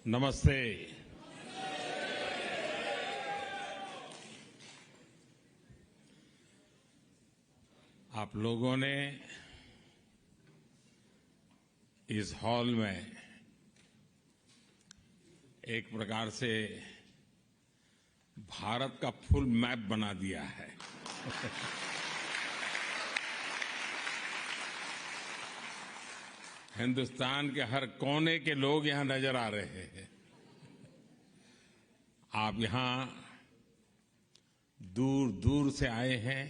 नमस्ते। आप लोगों ने इस हॉल में एक प्रकार से भारत का फुल मैप बना दिया है। हिंदुस्तान के हर कोने के लोग यहां नजर आ रहे हैं। आप यहां दूर दूर से आए हैं।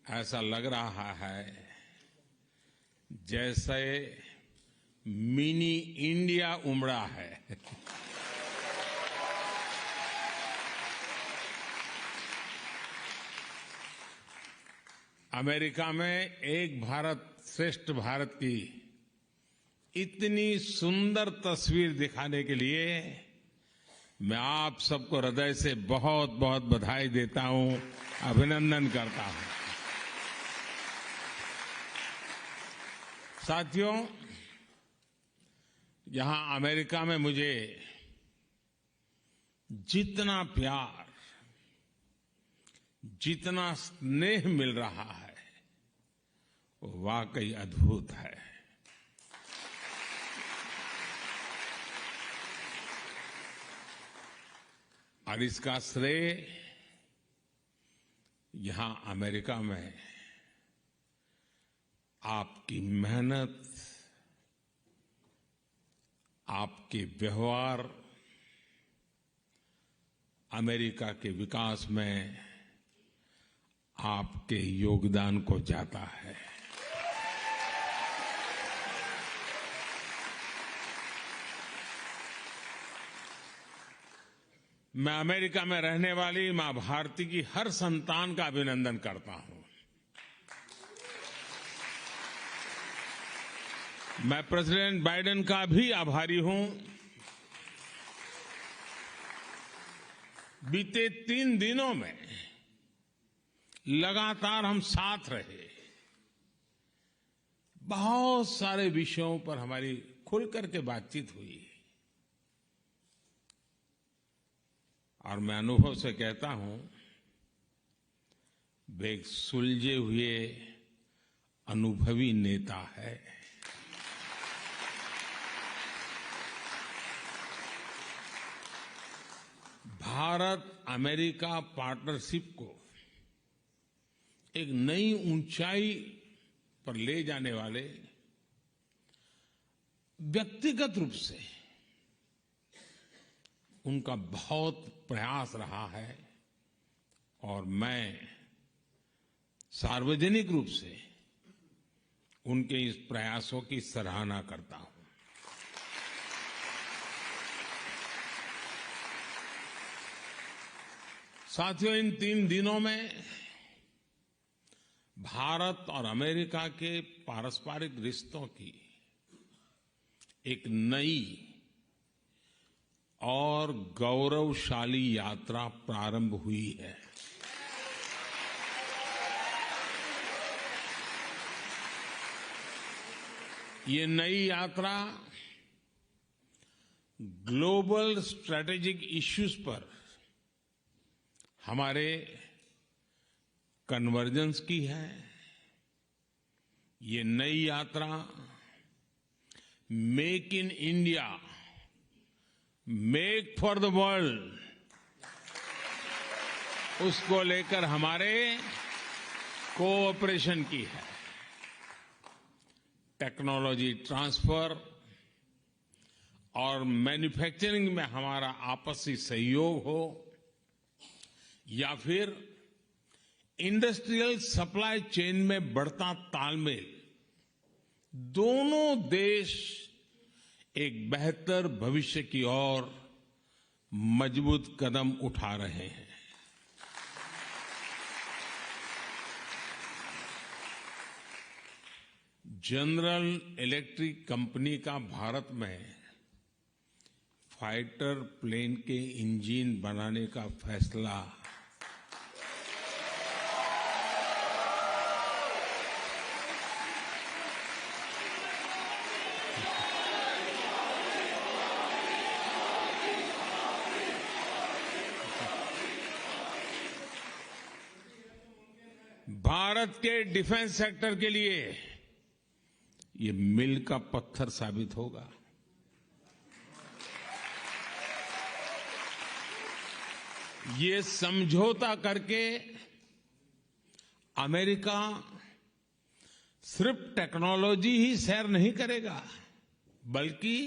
ऐसा लग रहा है जैसे मिनी इंडिया उमड़ा है। अमेरिका में एक भारत श्रेष्ठ भारत की इतनी सुंदर तस्वीर दिखाने के लिए मैं आप सबको हृदय से बहुत बहुत बधाई देता हूं, अभिनंदन करता हूं। साथियों, यहां अमेरिका में मुझे जितना प्यार, जितना स्नेह मिल रहा है वो वाकई अद्भुत है। और इसका श्रेय यहां अमेरिका में आपकी मेहनत, आपके व्यवहार, अमेरिका के विकास में आपके योगदान को जाता है। मैं अमेरिका में रहने वाली मां भारती की हर संतान का अभिनंदन करता हूं। मैं प्रेसिडेंट बाइडेन का भी आभारी हूं। बीते 3 दिनों में लगातार हम साथ रहे। बहुत सारे विषयों पर हमारी खुल करके बातचीत हुई और मैं अनुभव से कहता हूं, वे एक सुलझे हुए अनुभवी नेता है। भारत अमेरिका पार्टनरशिप को एक नई ऊंचाई पर ले जाने वाले व्यक्तिगत रूप से उनका बहुत प्रयास रहा है और मैं सार्वजनिक रूप से उनके इस प्रयासों की सराहना करता हूं। साथियों, इन 3 दिनों में भारत और अमेरिका के पारस्परिक रिश्तों की एक नई और गौरवशाली यात्रा प्रारंभ हुई है। ये नई यात्रा ग्लोबल स्ट्रैटेजिक इश्यूज पर हमारे कन्वर्जेंस की है। ये नई यात्रा make in India, make for the world, उसको लेकर हमारे कोऑपरेशन की है। टेक्नोलॉजी ट्रांसफर और मैन्युफैक्चरिंग में हमारा आपसी सहयोग हो या फिर इंडस्ट्रियल सप्लाई चेन में बढ़ता तालमेल, दोनों देश एक बेहतर भविष्य की ओर मजबूत कदम उठा रहे हैं। जनरल इलेक्ट्रिक कंपनी का भारत में फाइटर प्लेन के इंजन बनाने का फैसला भारत के डिफेंस सेक्टर के लिए ये मील का पत्थर साबित होगा। ये समझौता करके अमेरिका सिर्फ टेक्नोलॉजी ही शेयर नहीं करेगा, बल्कि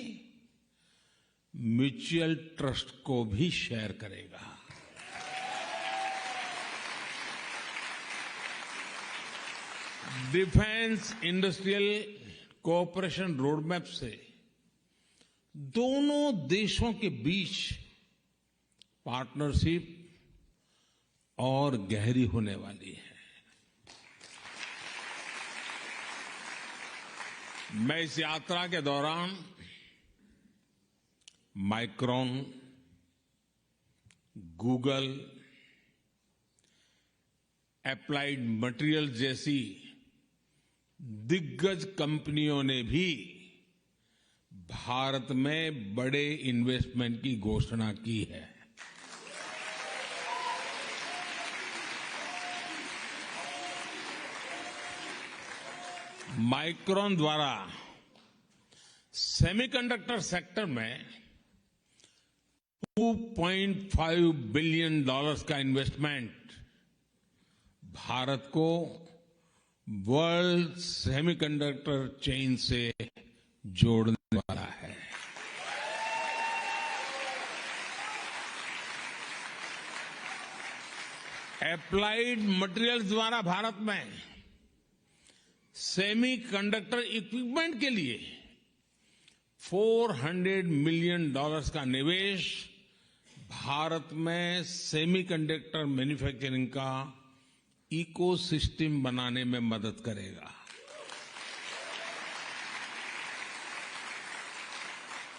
म्यूचुअल ट्रस्ट को भी शेयर करेगा। डिफेंस इंडस्ट्रियल कोऑपरेशन रोडमैप से दोनों देशों के बीच पार्टनरशिप और गहरी होने वाली है। मैं इस यात्रा के दौरान माइक्रॉन, गूगल, एप्लाइड मटेरियल्स जैसी दिग्गज कंपनियों ने भी भारत में बड़े इन्वेस्टमेंट की घोषणा की है। माइक्रॉन द्वारा सेमीकंडक्टर सेक्टर में $2.5 बिलियन का इन्वेस्टमेंट भारत को वर्ल्ड सेमीकंडक्टर चेन से जोड़ने वाला है। एप्लाइड मटेरियल्स द्वारा भारत में सेमीकंडक्टर इक्विपमेंट के लिए $400 मिलियन का निवेश भारत में सेमीकंडक्टर मैन्युफैक्चरिंग का इकोसिस्टम बनाने में मदद करेगा।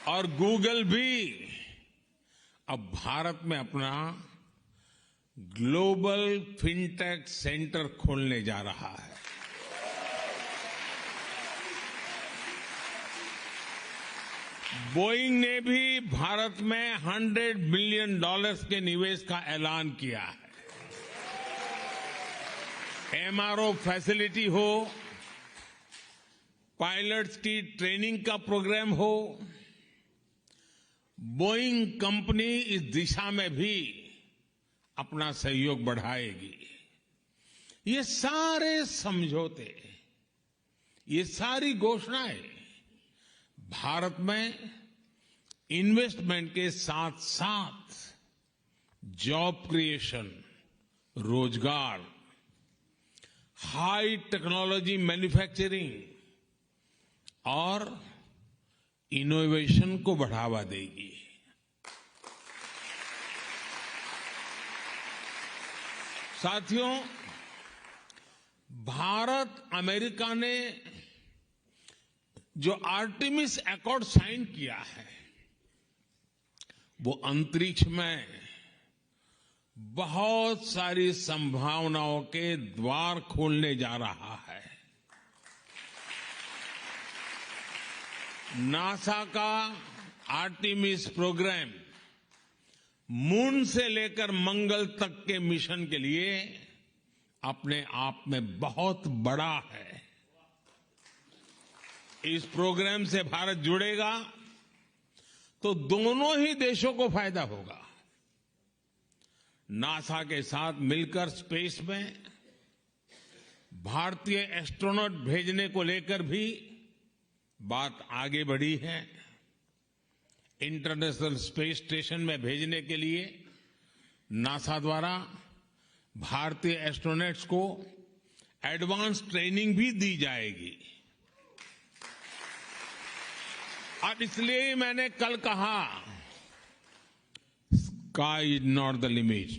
और गूगल भी अब भारत में अपना ग्लोबल फिनटेक सेंटर खोलने जा रहा है। बोइंग ने भी भारत में $100 बिलियन के निवेश का ऐलान किया है। एमआरओ फैसिलिटी हो, पायलट्स की ट्रेनिंग का प्रोग्राम हो, बोइंग कंपनी इस दिशा में भी अपना सहयोग बढ़ाएगी। ये सारे समझौते, ये सारी घोषणाएं भारत में इन्वेस्टमेंट के साथ साथ जॉब क्रिएशन, रोजगार, हाई टेक्नोलॉजी मैन्युफैक्चरिंग और इनोवेशन को बढ़ावा देगी। साथियों, भारत अमेरिका ने जो आर्टेमिस अकॉर्ड साइन किया है, वो अंतरिक्ष में बहुत सारी संभावनाओं के द्वार खोलने जा रहा है। नासा का आर्टेमिस प्रोग्राम मून से लेकर मंगल तक के मिशन के लिए अपने आप में बहुत बड़ा है। इस प्रोग्राम से भारत जुड़ेगा तो दोनों ही देशों को फायदा होगा। नासा के साथ मिलकर स्पेस में भारतीय एस्ट्रोनॉट भेजने को लेकर भी बात आगे बढ़ी है। इंटरनेशनल स्पेस स्टेशन में भेजने के लिए नासा द्वारा भारतीय एस्ट्रोनॉट्स को एडवांस ट्रेनिंग भी दी जाएगी। और इसलिए मैंने कल कहा, sky is not the limit.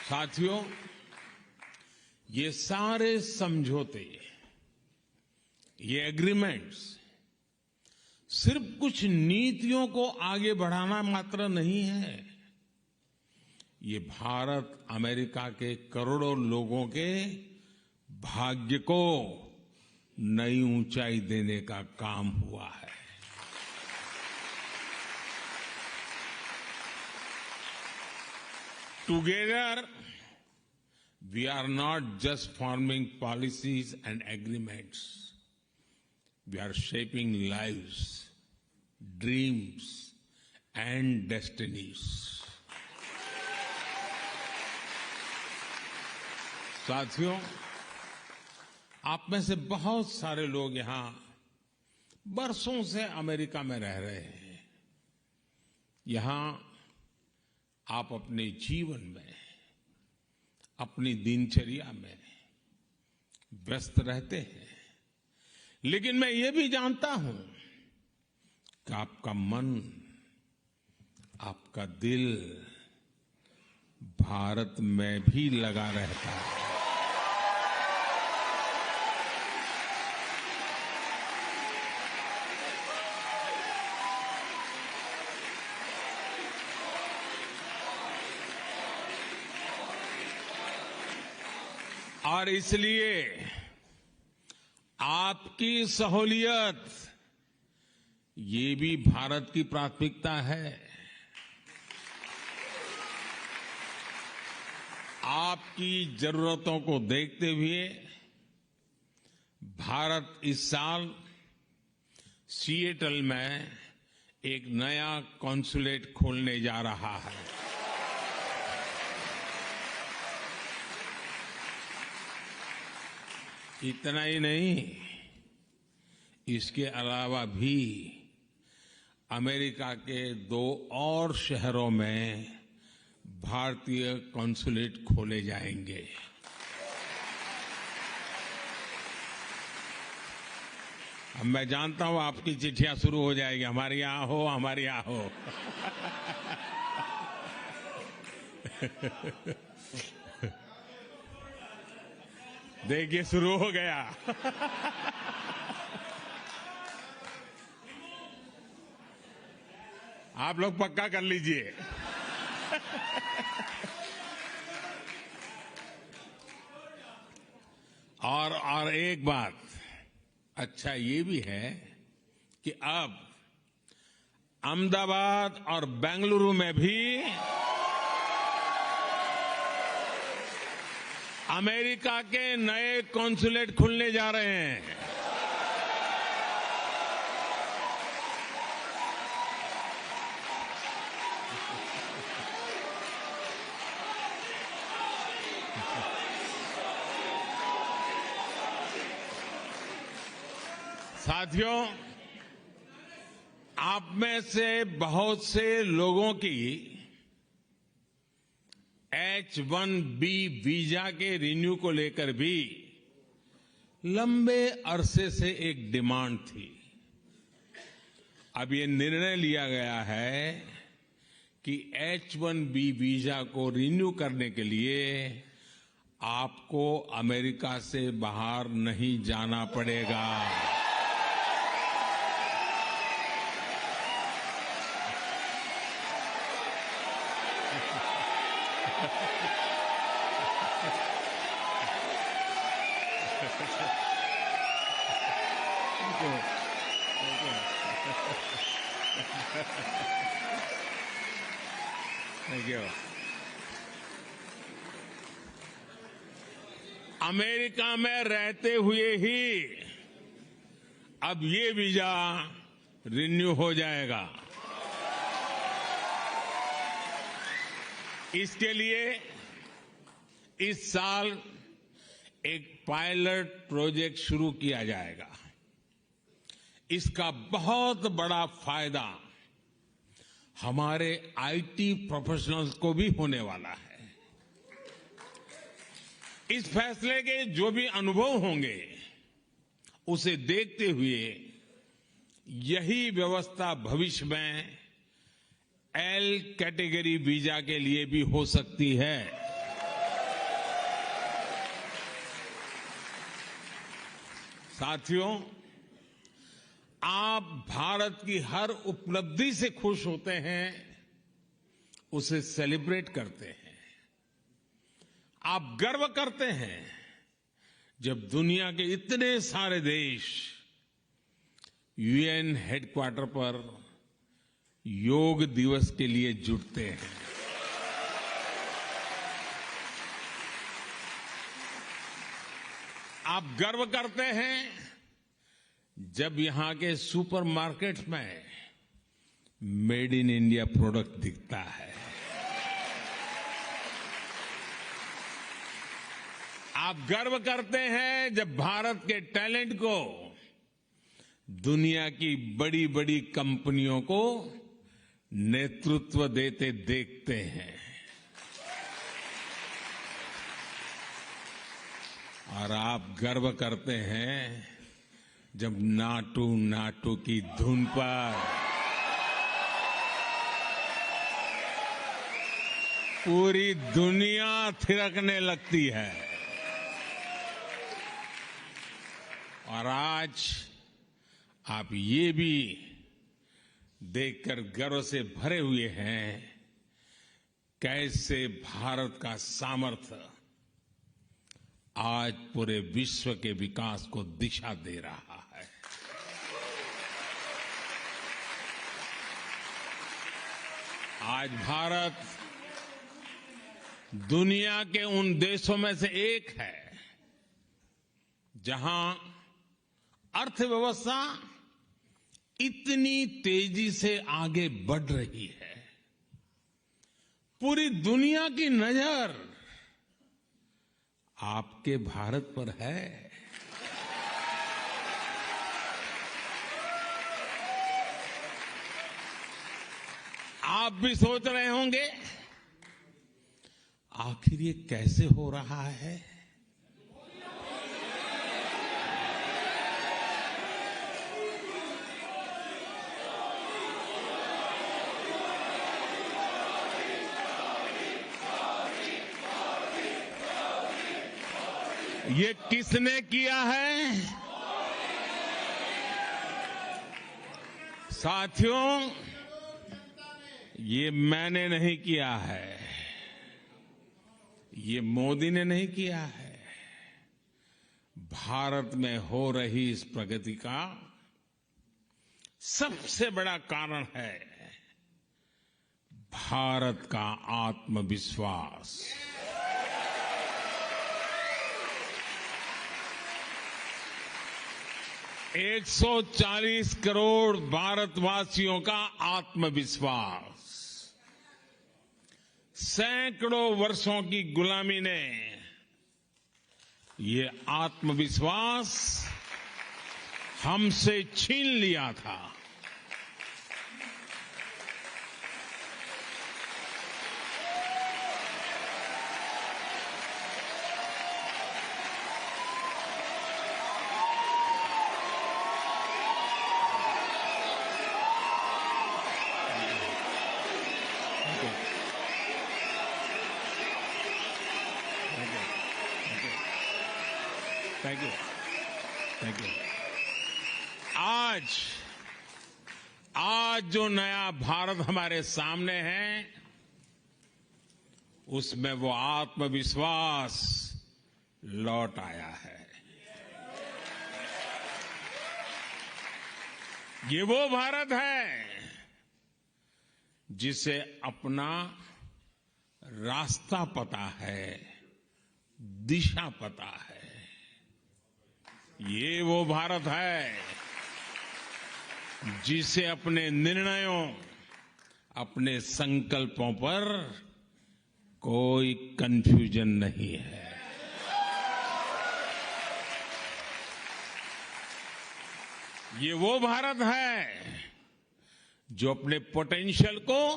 साथियों, ये सारे समझौते, ये एग्रीमेंट्स सिर्फ कुछ नीतियों को आगे बढ़ाना मात्र नहीं है। ये भारत अमेरिका के करोड़ों लोगों के भाग्य को नई ऊंचाई देने का काम हुआ है। Together, we are not just forming policies and agreements. We are shaping lives, dreams, and destinies. साथियों, आप में से बहुत सारे लोग यहां बरसों से अमेरिका में रह रहे हैं। यहां आप अपने जीवन में, अपनी दिनचर्या में व्यस्त रहते हैं, लेकिन मैं ये भी जानता हूं कि आपका मन, आपका दिल भारत में भी लगा रहता है। और इसलिए आपकी सहूलियत ये भी भारत की प्राथमिकता है। आपकी जरूरतों को देखते हुए भारत इस साल सिएटल में एक नया कॉन्सुलेट खोलने जा रहा है। इतना ही नहीं, इसके अलावा भी अमेरिका के 2 और शहरों में भारतीय कॉन्सुलेट खोले जाएंगे। अब मैं जानता हूं आपकी चिट्ठियां शुरू हो जाएगी, हमारे यहां हो, हमारे यहां हो। देखिए, शुरू हो गया। आप लोग पक्का कर लीजिए। और एक बात अच्छा ये भी है कि अब अहमदाबाद और बेंगलुरु में भी अमेरिका के नए कॉन्सुलेट खुलने जा रहे हैं। साथियों, आप में से बहुत से लोगों की H-1B वीजा के रिन्यू को लेकर भी लंबे अरसे से एक डिमांड थी। अब ये निर्णय लिया गया है कि H-1B वीजा को रिन्यू करने के लिए आपको अमेरिका से बाहर नहीं जाना पड़ेगा। Thank you. अमेरिका में रहते हुए ही अब ये वीजा रिन्यू हो जाएगा। इसके लिए इस साल एक पायलट प्रोजेक्ट शुरू किया जाएगा। इसका बहुत बड़ा फायदा हमारे आईटी प्रोफेशनल्स को भी होने वाला है। इस फैसले के जो भी अनुभव होंगे उसे देखते हुए यही व्यवस्था भविष्य में एल कैटेगरी वीजा के लिए भी हो सकती है। साथियों, आप भारत की हर उपलब्धि से खुश होते हैं, उसे सेलिब्रेट करते हैं। आप गर्व करते हैं जब दुनिया के इतने सारे देश यूएन हेडक्वार्टर पर योग दिवस के लिए जुटते हैं। आप गर्व करते हैं जब यहां के सुपरमार्केट्स में मेड इन इंडिया प्रोडक्ट दिखता है। आप गर्व करते हैं जब भारत के टैलेंट को दुनिया की बड़ी बड़ी कंपनियों को नेतृत्व देते देखते हैं। और आप गर्व करते हैं जब नाटू नाटू की धुन पर पूरी दुनिया थिरकने लगती है। और आज आप ये भी देखकर गर्व से भरे हुए हैं कैसे भारत का सामर्थ्य आज पूरे विश्व के विकास को दिशा दे रहा है। आज भारत दुनिया के उन देशों में से एक है जहां अर्थव्यवस्था इतनी तेजी से आगे बढ़ रही है। पूरी दुनिया की नजर आपके भारत पर है। आप भी सोच रहे होंगे आखिर ये कैसे हो रहा है। ये किसने किया है? साथियों, ये मैंने नहीं किया है, ये मोदी ने नहीं किया है। भारत में हो रही इस प्रगति का सबसे बड़ा कारण है भारत का आत्मविश्वास। एक 140 करोड़ भारतवासियों का आत्मविश्वास। सैकड़ों वर्षों की गुलामी ने ये आत्मविश्वास हमसे छीन लिया था। Thank you, thank you. आज जो नया भारत हमारे सामने है, उसमें वो आत्मविश्वास लौट आया है। ये वो भारत है जिसे अपना रास्ता पता है, दिशा पता है। ये वो भारत है जिसे अपने निर्णयों, अपने संकल्पों पर कोई कंफ्यूजन नहीं है। ये वो भारत है जो अपने पोटेंशियल को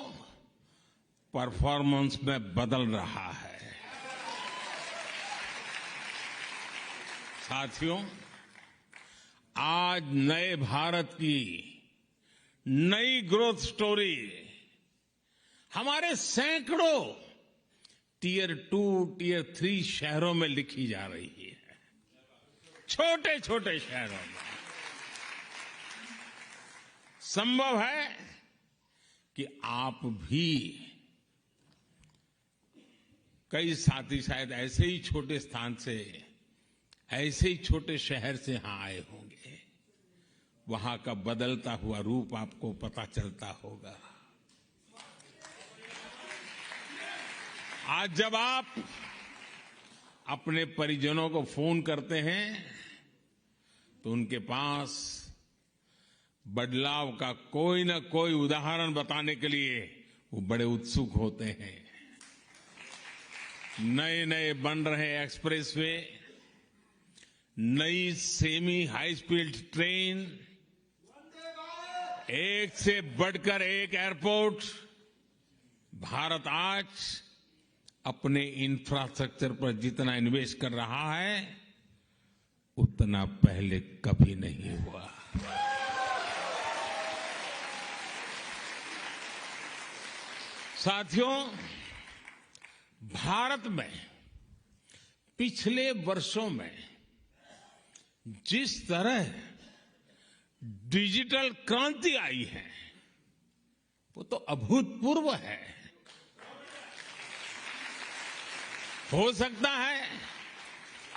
परफॉर्मेंस में बदल रहा है। साथियों, आज नए भारत की नई ग्रोथ स्टोरी हमारे सैकड़ों टियर 2, टियर 3 शहरों में लिखी जा रही है। छोटे छोटे शहरों में संभव है कि आप भी, कई साथी शायद ऐसे ही छोटे स्थान से, ऐसे ही छोटे शहर से यहां आए होंगे। वहां का बदलता हुआ रूप आपको पता चलता होगा। आज जब आप अपने परिजनों को फोन करते हैं तो उनके पास बदलाव का कोई न कोई उदाहरण बताने के लिए वो बड़े उत्सुक होते हैं। नए नए बन रहे एक्सप्रेसवे, नई सेमी हाई स्पीड ट्रेन, एक से बढ़कर एक एयरपोर्ट। भारत आज अपने इंफ्रास्ट्रक्चर पर जितना इन्वेस्ट कर रहा है उतना पहले कभी नहीं हुआ। साथियों, भारत में पिछले वर्षों में जिस तरह डिजिटल क्रांति आई है वो तो अभूतपूर्व है। हो सकता है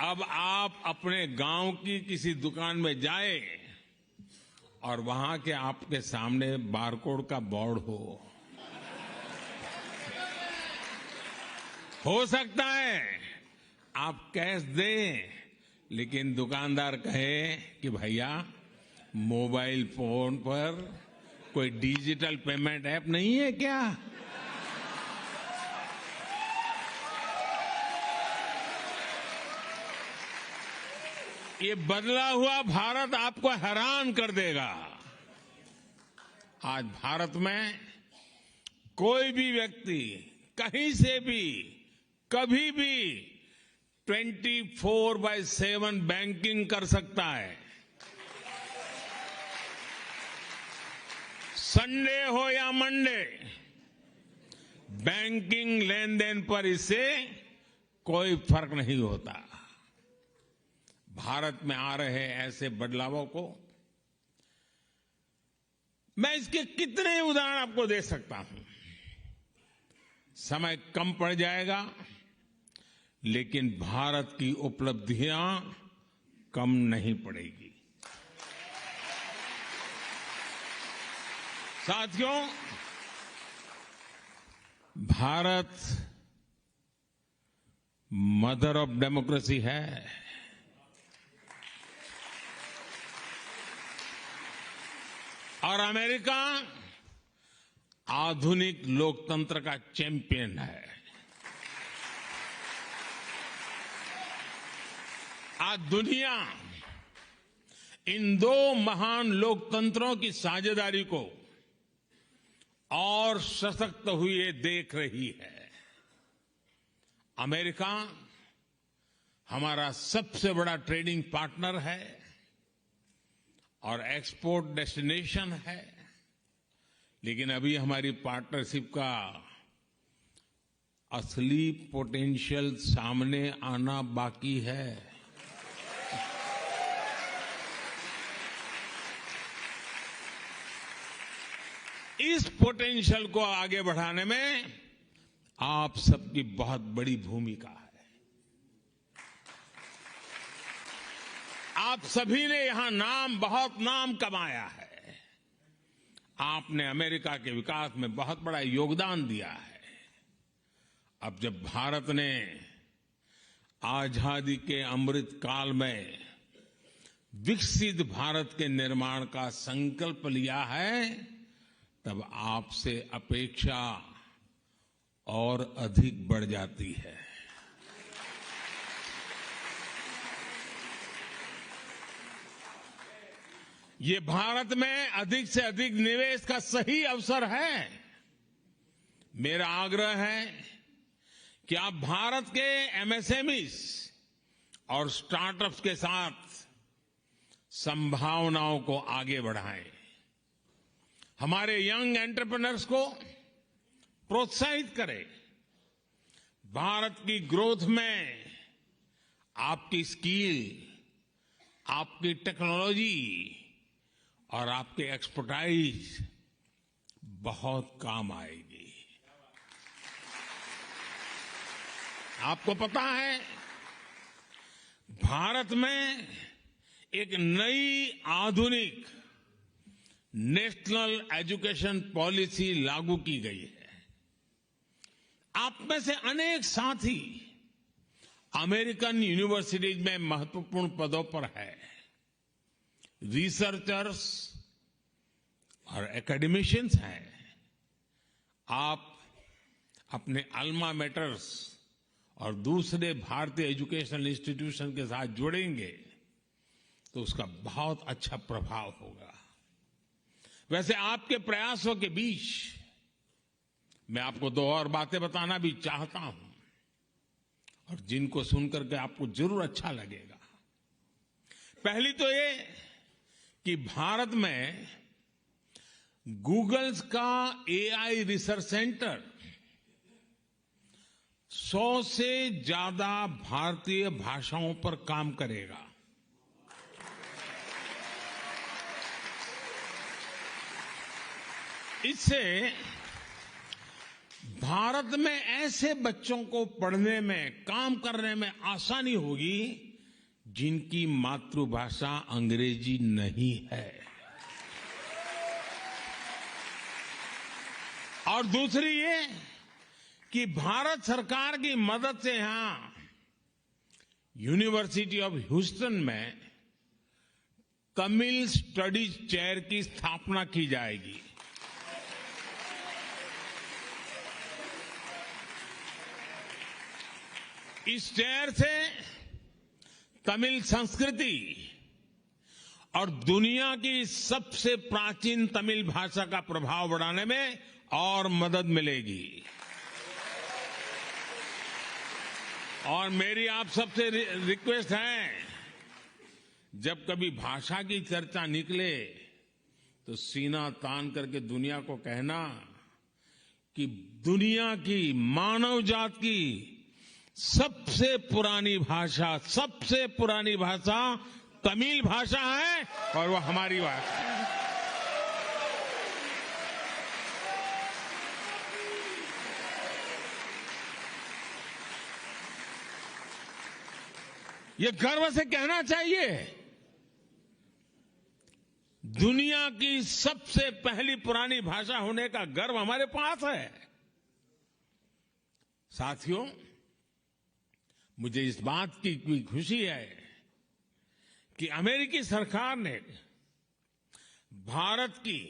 अब आप अपने गांव की किसी दुकान में जाए और वहां के आपके सामने बारकोड का बोर्ड हो सकता है आप कैश दें, लेकिन दुकानदार कहे कि भैया मोबाइल फोन पर कोई डिजिटल पेमेंट ऐप नहीं है क्या? ये बदला हुआ भारत आपको हैरान कर देगा। आज भारत में कोई भी व्यक्ति कहीं से भी कभी भी 24/7 बैंकिंग कर सकता है। संडे हो या मंडे, बैंकिंग लेन देन पर इससे कोई फर्क नहीं होता। भारत में आ रहे ऐसे बदलावों को मैं इसके कितने उदाहरण आपको दे सकता हूं। समय कम पड़ जाएगा, लेकिन भारत की उपलब्धियां कम नहीं पड़ेगी। साथियों, भारत मदर ऑफ डेमोक्रेसी है। और अमेरिका आधुनिक लोकतंत्र का चैंपियन है। आज दुनिया इन दो महान लोकतंत्रों की साझेदारी को और सशक्त हुए देख रही है। अमेरिका हमारा सबसे बड़ा ट्रेडिंग पार्टनर है और एक्सपोर्ट डेस्टिनेशन है, लेकिन अभी हमारी पार्टनरशिप का असली पोटेंशियल सामने आना बाकी है। इस पोटेंशियल को आगे बढ़ाने में आप सबकी बहुत बड़ी भूमिका है। आप सभी ने यहां बहुत नाम कमाया है। आपने अमेरिका के विकास में बहुत बड़ा योगदान दिया है। अब जब भारत ने आजादी के अमृत काल में विकसित भारत के निर्माण का संकल्प लिया है, तब आपसे अपेक्षा और अधिक बढ़ जाती है। ये भारत में अधिक से अधिक निवेश का सही अवसर है। मेरा आग्रह है कि आप भारत के एमएसएमईज और स्टार्टअप्स के साथ संभावनाओं को आगे बढ़ाएं। हमारे यंग एंटरप्रेन्योर्स को प्रोत्साहित करें। भारत की ग्रोथ में आपकी स्किल, आपकी टेक्नोलॉजी और आपके एक्सपर्टाइज बहुत काम आएगी। आपको पता है, भारत में एक नई आधुनिक नेशनल एजुकेशन पॉलिसी लागू की गई है। आप में से अनेक साथी अमेरिकन यूनिवर्सिटीज में महत्वपूर्ण पदों पर है, रिसर्चर्स और एकेडमिशियंस हैं। आप अपने अल्मा मैटर्स और दूसरे भारतीय एजुकेशनल इंस्टीट्यूशन के साथ जुड़ेंगे तो उसका बहुत अच्छा प्रभाव होगा। वैसे आपके प्रयासों के बीच मैं आपको दो और बातें बताना भी चाहता हूं और जिनको सुनकर के आपको जरूर अच्छा लगेगा। पहली तो ये कि भारत में गूगल्स का एआई रिसर्च सेंटर 100 से ज्यादा भारतीय भाषाओं पर काम करेगा। इससे भारत में ऐसे बच्चों को पढ़ने में, काम करने में आसानी होगी जिनकी मातृभाषा अंग्रेजी नहीं है। और दूसरी ये कि भारत सरकार की मदद से यहां यूनिवर्सिटी ऑफ ह्यूस्टन में तमिल स्टडीज चेयर की स्थापना की जाएगी। इस चेयर से तमिल संस्कृति और दुनिया की सबसे प्राचीन तमिल भाषा का प्रभाव बढ़ाने में और मदद मिलेगी। और मेरी आप सबसे रिक्वेस्ट है, जब कभी भाषा की चर्चा निकले तो सीना तान करके दुनिया को कहना कि दुनिया की, मानव जात की सबसे पुरानी भाषा तमिल भाषा है और वो हमारी भाषा है। ये गर्व से कहना चाहिए, दुनिया की सबसे पहली पुरानी भाषा होने का गर्व हमारे पास है। साथियों, मुझे इस बात की भी खुशी है कि अमेरिकी सरकार ने भारत की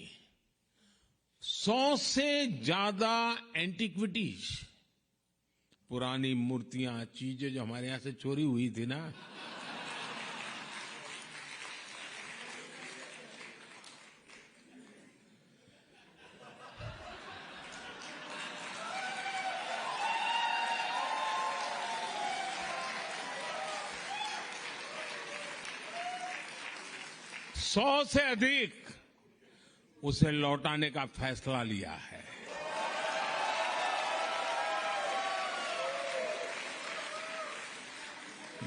100 से ज्यादा एंटिक्विटीज, पुरानी मूर्तियां, चीजें जो हमारे यहां से चोरी हुई थी ना, सौ से अधिक उसे लौटाने का फैसला लिया है।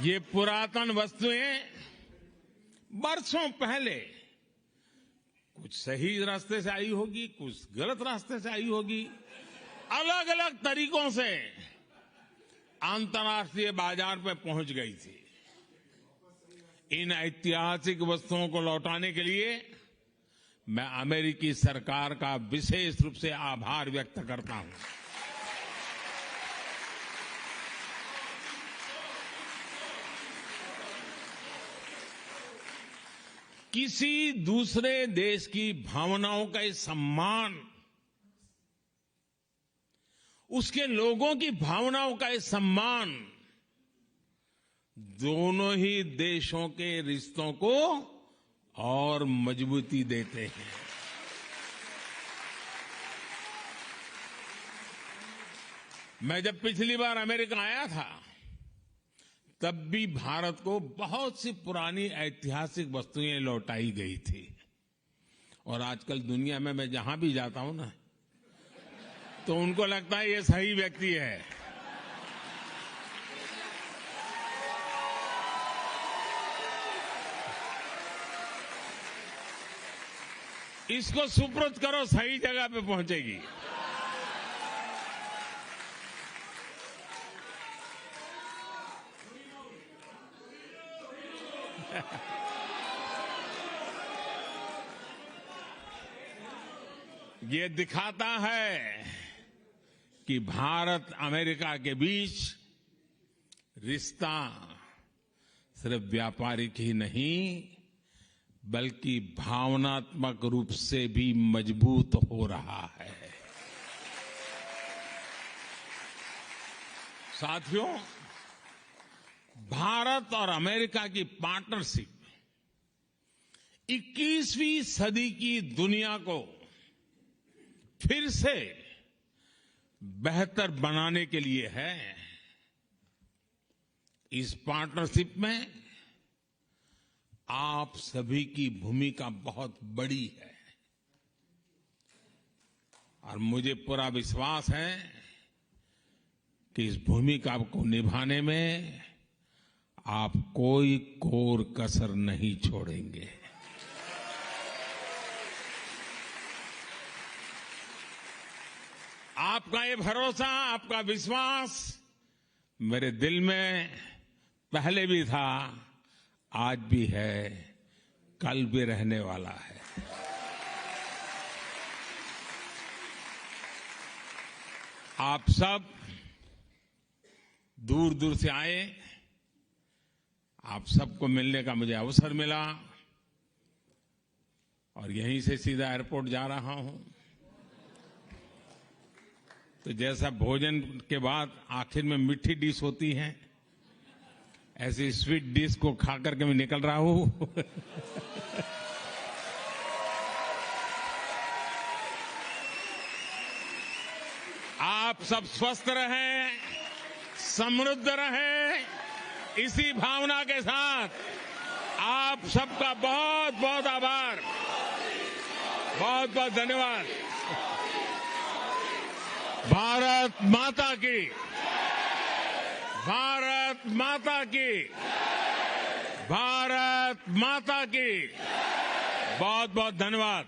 ये पुरातन वस्तुएं बरसों पहले कुछ सही रास्ते से आई होगी, कुछ गलत रास्ते से आई होगी, अलग अलग तरीकों से अंतर्राष्ट्रीय बाजार पे पहुंच गई थी। इन ऐतिहासिक वस्तुओं को लौटाने के लिए मैं अमेरिकी सरकार का विशेष रूप से आभार व्यक्त करता हूं। किसी दूसरे देश की भावनाओं का सम्मान, उसके लोगों की भावनाओं का सम्मान दोनों ही देशों के रिश्तों को और मजबूती देते हैं। मैं जब पिछली बार अमेरिका आया था तब भी भारत को बहुत सी पुरानी ऐतिहासिक वस्तुएं लौटाई गई थी। और आजकल दुनिया में मैं जहां भी जाता हूं ना, तो उनको लगता है ये सही व्यक्ति है। इसको सुपुर्द करो, सही जगह पे पहुंचेगी। ये दिखाता है कि भारत अमेरिका के बीच रिश्ता सिर्फ व्यापारिक ही नहीं बल्कि भावनात्मक रूप से भी मजबूत हो रहा है। साथियों, भारत और अमेरिका की पार्टनरशिप 21वीं सदी की दुनिया को फिर से बेहतर बनाने के लिए है। इस पार्टनरशिप में आप सभी की भूमिका बहुत बड़ी है और मुझे पूरा विश्वास है कि इस भूमिका को निभाने में आप कोई कोर कसर नहीं छोड़ेंगे। आपका ये भरोसा, आपका विश्वास मेरे दिल में पहले भी था, आज भी है, कल भी रहने वाला है। आप सब दूर दूर से आए, आप सबको मिलने का मुझे अवसर मिला और यहीं से सीधा एयरपोर्ट जा रहा हूं। तो जैसा भोजन के बाद आखिर में मीठी डिश होती है, ऐसी स्वीट डिश को खा करके मैं निकल रहा हूं। आप सब स्वस्थ रहें, समृद्ध रहें, इसी भावना के साथ आप सबका बहुत बहुत आभार, बहुत बहुत धन्यवाद। भारत माता की, भारत माता की, भारत माता की, बहुत बहुत धन्यवाद।